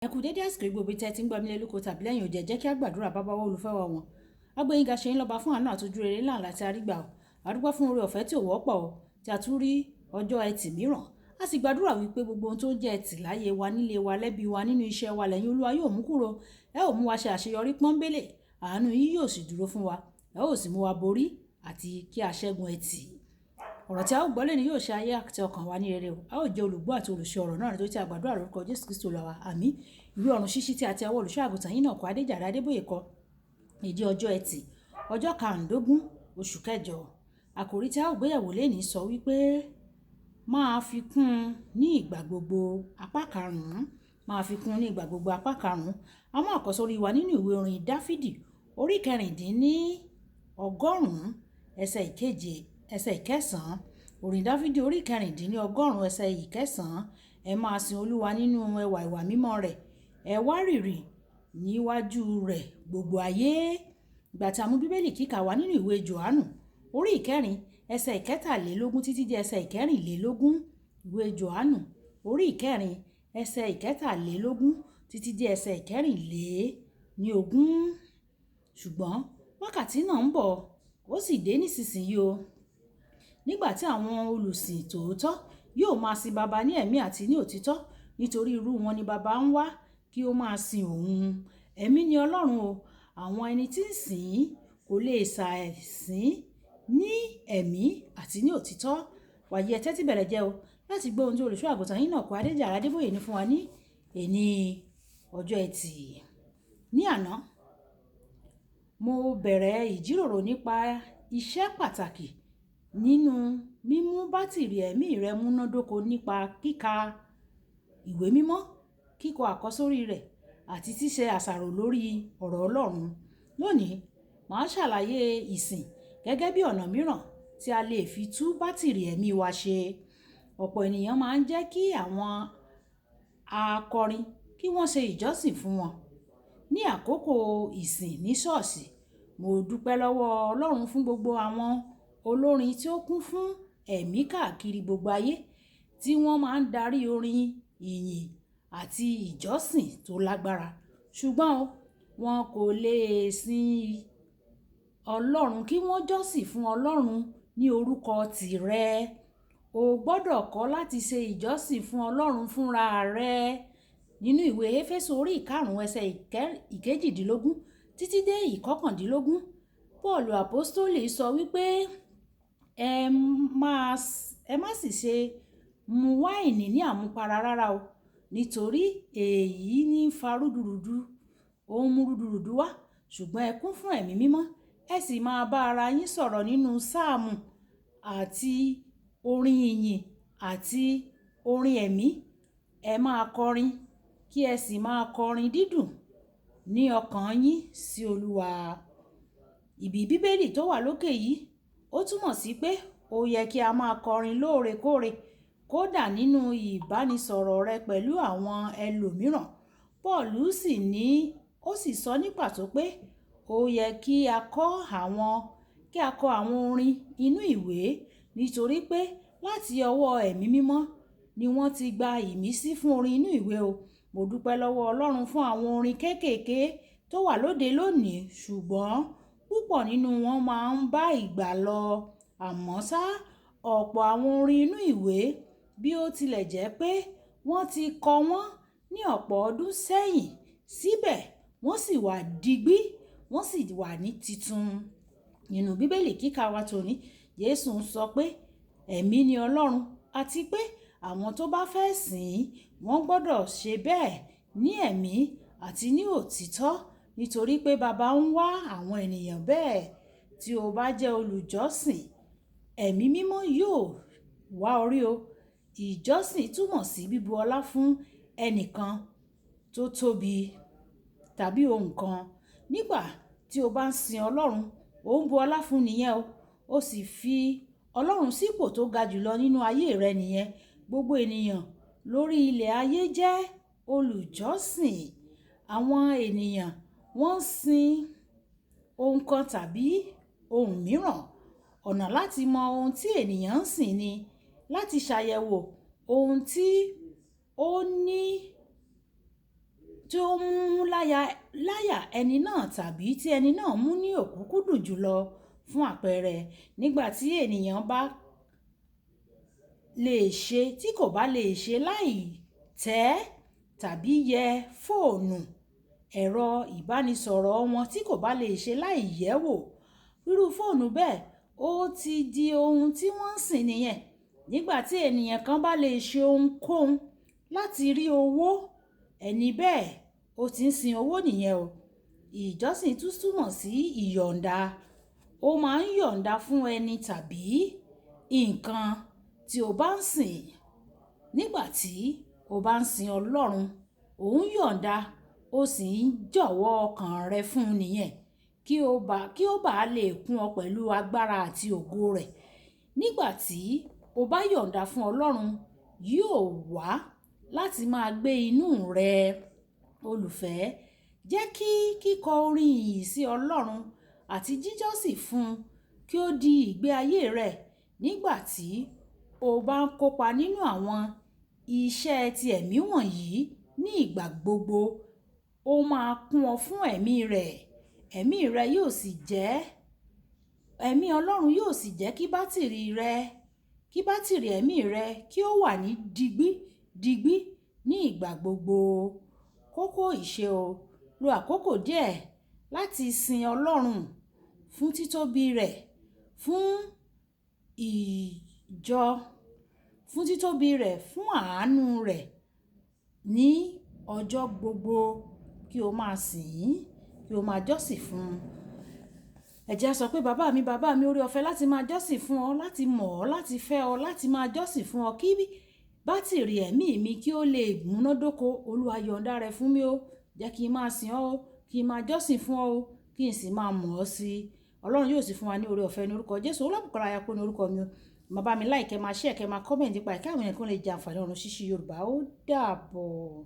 Ẹ kú dédé àsìkò gbogbo tẹ́ ti ń gbọ́ mi lórúkọ tàbí lẹ́yìn òjẹ́ jẹ́ kí á gbàdúrà bàbá wa olùfẹ́ wa wọn. Agbẹ́yìnga ṣe ń lọ́ba fún àánú àtọ́jú rere ńlá láti arígbà o. Àdúgbò fún oore ọ̀fẹ́ tí ò wọ́pọ̀ o, tí a tún rí ọjọ́ ẹtì mìíràn. A sì gbàdúrà wípé gbogbo ohun tó ń jẹ́ ẹtì láyé wa, nílé wa, lẹ́bí wa, nínú iṣẹ́ wa lẹ́yìn Olúwa yóò mú kúrò. Ẹ ò mú wa ṣe àṣeyọrí pọ́nbélé, àánú yín yóò sì dúró fún wa. Ẹ ò sì mú wa borí àti kí a ṣẹ́gun ẹtì. Ọ̀rọ̀ tí a ó gbọ́ lẹ́ni yóò ṣe ayé àti ọkàn wa ní rere o. A ó jẹ́ olùgbọ́ àti olùṣe ọ̀rọ̀ náà nítorí tí a gbàdúrà lórúkọ Jésù Kristi Olúwa wa. Àmín. Ìwé ọ̀run ṣíṣí tí a ti ọwọ́ olùṣọ́ àgùntàn yín náà kọ Adéjàre Adébóyè kọ. Ìdí ọjọ́ ẹtì, ọjọ́ 15 oṣù kẹjọ. Àkòrí tí a ó gbéyẹ̀wò lénìí sọ wípé máa fi kún ní ìgbà gbogbo apá 5. Máa fi kún ní ìgbà gbogbo apá 5. Àwọn àkọ́sórí wa nínú ìwé orin Dáfídì orí 116 ẹsẹ̀ ìkeje ẹsẹ̀ ìkẹsàn-án. Orin Dáfídì orí 116 ẹsẹ̀ ìkẹsàn-án. Ẹ máa sin Olúwa nínú ẹwà ìwà mímọ́ rẹ̀. Ẹ wárìrì níwájú rẹ̀ gbogbo ayé. Ìgbà tí a mú Bíbélì kíkà wá nínú ìwé Jòhánù orí 4 ẹsẹ̀ ìkẹtàlélógún títí di ẹsẹ̀ ìkẹrìnlélógún. Ìwé Jòhánù orí 4 ẹsẹ̀ ìkẹtàlélógún títí di ẹsẹ̀ ìkẹrìnlélógún. Ṣùgbọ́n wákàtí náà ń bọ̀, ó sì dé nísinsìnyí o, nígbà tí àwọn olùsìn tòótọ́ yóò máa sin Baba ní ẹ̀mí àti ní òtítọ́, nítorí irú wọn ni Baba ń wá kí ó máa sin òun. Ẹ̀mí ni Ọlọ́run o, àwọn ẹni tí ń sìn kò lè ṣàìsìn ní ẹ̀mí àti ní òtítọ́. Wàyí ẹ tẹ́tí bẹ̀rẹ̀ jẹ́ o láti gbọ́ ohun tí olùṣọ́ àgùntàn yín náà kọ Adéjàre Adébóyè ní fún wa ní èní ọjọ́ ẹtì. Ní àná, mo bẹ̀rẹ̀ ìjíròrò nípa iṣẹ́ pàtàkì nínú mímú bátìrì ẹ̀mí rẹ múnádóko nípa kíka ìwé mímọ́, kíkọ àkọ́sórí rẹ̀ àti ṣíṣe àṣàrò lórí ọ̀rọ̀ Ọlọ́run. Lónìí, màá ṣàlàyé ìsìn gẹ́gẹ́ bí ọ̀nà mìíràn tí a lè fi tú bátìrì ẹ̀mí wa ṣe. Ọ̀pọ̀ ènìyàn máa ń jẹ́ kí àwọn akọrin kí wọ́n ṣe ìjọsìn fún wọn ní àkókò ìsìn ní ṣọ́ọ̀ṣì. Mo dúpẹ́ lọ́wọ́ Ọlọ́run fún gbogbo àwọn olórin tí ó kún fún ẹ̀mí káàkiri gbogbo ayé tí wọ́n máa ń darí orin ìyìn àti ìjọsìn tó lágbára. Ṣùgbọ́n wọn kò lè sin Ọlọ́run kí wọ́n jọ́sìn fún Ọlọ́run ní orúkọ tirẹ̀. O gbọ́dọ̀ kọ́ láti ṣe ìjọsìn fún Ọlọ́run fúnra rẹ̀. Nínú ìwé Éfésù orí 5 ẹsẹ̀ ìkejìdínlógún títí dé ìkọkàndínlógún, Pọ́ọ̀lù àpọ́stólì sọ wípé ẹ má sì ṣe mu wáìnì ní àmupara rárá o, nítorí èyí ní fa rúdurùdu, ó ń mú rúdurùdu wá, ṣùgbọ́n ẹ kún fún ẹ̀mí mímọ́. Ẹ sì máa bá ara yín sọ̀rọ̀ nínú sáàmù àti orin ìyìn àti orin ẹ̀mí. Ẹ máa kọrin kí ẹ sì máa kọrin dídùn ní ọkàn yín sí Olúwa. Ibi Bíbélì tó wà lókè yìí ó túmọ̀ sí pé ó yẹ kí a máa kọrin lóòrèkóòrè, kódà nínú ìbánisọ̀rọ̀ rẹ pẹ̀lú àwọn ẹlòmíràn. Pọ́ọ̀lù sì sọ ní pàtó pé ó yẹ kí a kọ àwọn orin inú ìwé, nítorí pé láti ọwọ́ ẹ̀mí mímọ́ ni wọ́n ti gba ìmísí fún orin inú ìwé o. Mo dúpẹ́ lọ́wọ́ Ọlọ́run fún àwọn orin kéékèèké tó wà lóde lónìí, ṣùgbọ́n púpọ̀ nínú wọn máa ń bá ìgbà lọ. Àmọ́ ṣá, ọ̀pọ̀ àwọn orin inú ìwé, bí ó tilẹ̀ jẹ́ pé wọ́n ti kọ wọ́n ní ọ̀pọ̀ ọdún sẹ́yìn, síbẹ̀ wọ́n sì wà digbí, wọ́n sì wà ní titun. Nínú Bíbélì kíkà wa tòní, Jésù ń sọ pé ẹ̀mí ni Ọlọ́run àti pé àwọn tó bá fẹ́ sìn wọ́n gbọ́dọ̀ ṣe bẹ́ẹ̀ ní ẹ̀mí àti ní òtítọ́, nítorí pé Baba ń wá àwọn ènìyàn bẹ́ẹ̀. Tí o bá jẹ́ olùjọ́sìn, ẹ̀mí mímọ́ yóò wá orí o. Ìjọsìn túmọ̀ sí bíbu ọlá fún ẹnìkan tó tóbi tàbí ohun kan. Nígbà tí o bá ń sin Ọlọ́run, o ń bu ọlá fún nìyẹn o. O sì fi Ọlọ́run sípò tó ga jùlọ nínú ayé rẹ nìyẹn. Gbogbo ènìyàn lórí ilẹ̀ ayé jẹ́ olùjọ́sìn. Àwọn ènìyàn wọ́n ń sin ohun kan tàbí ohun mìíràn. Ọ̀nà láti mọ ohun tí ènìyàn ń sìn ni láti ṣàyẹ̀wò ohun tí ó ní tí ó mú láyà ẹni náà tàbí tí ẹni náà mú ní òkúnkúndùn jùlọ. Fún àpẹẹrẹ, nígbà tí ènìyàn bá lè ṣe tí kò bá lè ṣe láì tẹ́ tàbí yẹ fóònù ẹ̀rọ ìbánisọ̀rọ̀ wọn tí kò bá lè ṣe láì yẹ̀ wò, irú fóònù bẹ́ẹ̀ ó ti di ohun tí wọ́n ń sìn nìyẹn. Nígbà tí ènìyàn kan bá lè ṣe ohunkóhun láti rí owó, ẹni bẹ́ẹ̀ ó ti ń sin owó nìyẹn o. Ìjọsìn tún túmọ̀ sí ìyọ̀ǹda. Ó máa ń yọ̀ǹda fún ẹni tàbí nǹkan tí o bá ń sìn. Nígbà tí o bá ń sin Ọlọ́run, ò ń yọ̀ǹda, ó sì ń jọ̀wọ́ ọkàn rẹ fún un nìyẹn kí ó bá lè kún ọ pẹ̀lú agbára àti ògo rẹ̀. Nígbà tí o bá yọ̀ǹda fún Ọlọ́run, yóò wá láti máa gbé inú rẹ. Olùfẹ́, jẹ́ kí kíkọ orin ìyìn sí Ọlọ́run àti jíjọ́sìn fún un kí ó di ìgbé ayé rẹ. Nígbà tí o bá ń kópa nínú àwọn iṣẹ́ ti ẹ̀mí wọ̀nyí ní ìgbà gbogbo, ó máa kún ọ fún ẹ̀mí rẹ̀. Ẹ̀mí Ọlọ́run yóò sì jẹ́ kí bátìrì ẹ̀mí rẹ kí ó wà ní digbí ní ìgbà gbogbo. Kókó ìṣe o. Lo àkókò díẹ̀ láti sin Ọlọ́run fún títóbi rẹ̀, fún ìjọ, fún títóbi rẹ̀, fún àánú rẹ̀ ní ọjọ́ gbogbo. Kí o máa sìn ín, kí o máa jọ́sìn fún un. Ẹ jẹ́ á sọ pé bàbá mi, oore ọ̀fẹ́ láti máa jọ́sìn fún ọ, láti mọ̀ ọ́, láti fẹ́ ọ, láti máa jọ́sìn fún ọ, kí bátìrì ẹ̀mí mi kí ó lè múnádóko. Olúwa yọ̀ǹda rẹ̀ fún mi o. Jẹ́ kí n máa sìn ọ́ o, kí n máa jọ́sìn fún ọ o, kí n sì máa mọ̀ ọ́ sí i. Ọlọ́run yóò sì fún wa ní oore ọ̀fẹ́ ní orúkọ Jésù. Olúbùkọ́lá Ayápọ̀ ní orúkọ mi o. Máa bá mi like, máa share, máa comment nípa ẹ̀ kí àwọn ènìyàn kan lè jẹ àǹfààní ọ̀run ṣíṣí Yorùbá. Ó dàbọ̀.